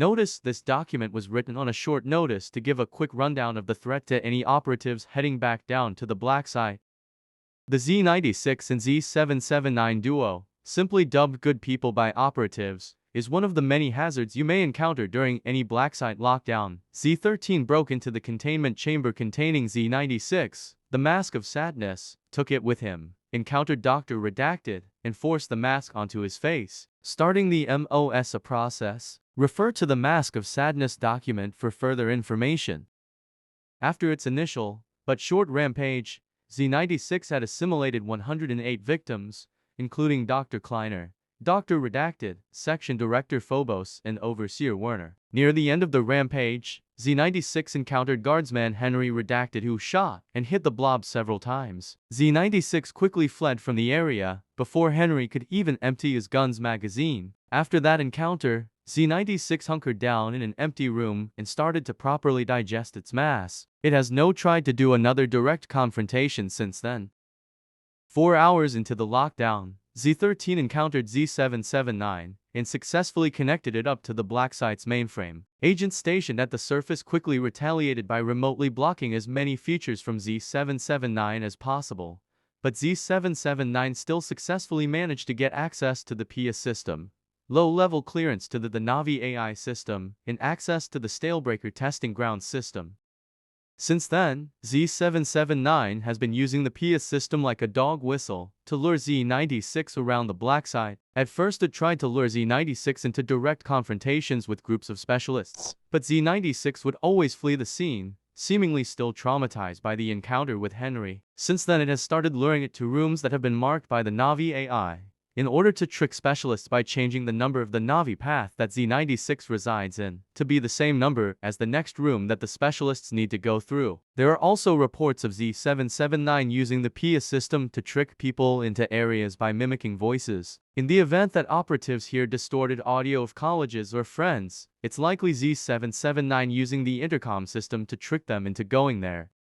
Notice this document was written on a short notice to give a quick rundown of the threat to any operatives heading back down to the black site. The Z-96 and Z-779 duo, simply dubbed Good People by operatives, is one of the many hazards you may encounter during any black site lockdown. Z-13 broke into the containment chamber containing Z-96, the mask of sadness, took it with him, encountered Dr. Redacted, and forced the mask onto his face, starting the MOS process. Refer to the Mask of Sadness document for further information. After its initial, but short rampage, Z-96 had assimilated 108 victims, including Dr. Kleiner, Dr. Redacted, Section Director Phobos, and Overseer Werner. Near the end of the rampage, Z-96 encountered Guardsman Henry Redacted, who shot and hit the blob several times. Z-96 quickly fled from the area before Henry could even empty his gun's magazine. After that encounter, Z-96 hunkered down in an empty room and started to properly digest its mass. It has no tried to do another direct confrontation since then. 4 hours into the lockdown, Z-13 encountered Z-779 and successfully connected it up to the black site's mainframe. Agents stationed at the surface quickly retaliated by remotely blocking as many features from Z-779 as possible, but Z-779 still successfully managed to get access to the PIA system, low-level clearance to the Navi AI system, and access to the Stalebreaker testing ground system. Since then, Z-779 has been using the PIA system like a dog whistle to lure Z-96 around the black site. At first it tried to lure Z-96 into direct confrontations with groups of specialists, but Z-96 would always flee the scene, seemingly still traumatized by the encounter with Henry. Since then it has started luring it to rooms that have been marked by the Navi AI, in order to trick specialists by changing the number of the Navi path that Z-96 resides in to be the same number as the next room that the specialists need to go through. There are also reports of Z-779 using the PIA system to trick people into areas by mimicking voices. In the event that operatives hear distorted audio of colleagues or friends, it's likely Z-779 using the intercom system to trick them into going there.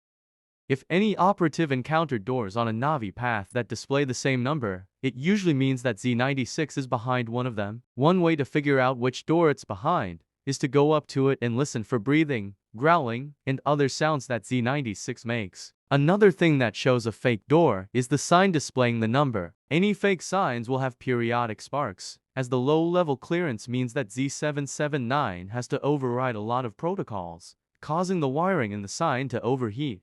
If any operative encountered doors on a Navi path that display the same number, it usually means that Z-96 is behind one of them. One way to figure out which door it's behind is to go up to it and listen for breathing, growling, and other sounds that Z-96 makes. Another thing that shows a fake door is the sign displaying the number. Any fake signs will have periodic sparks, as the low-level clearance means that Z-779 has to override a lot of protocols, causing the wiring in the sign to overheat.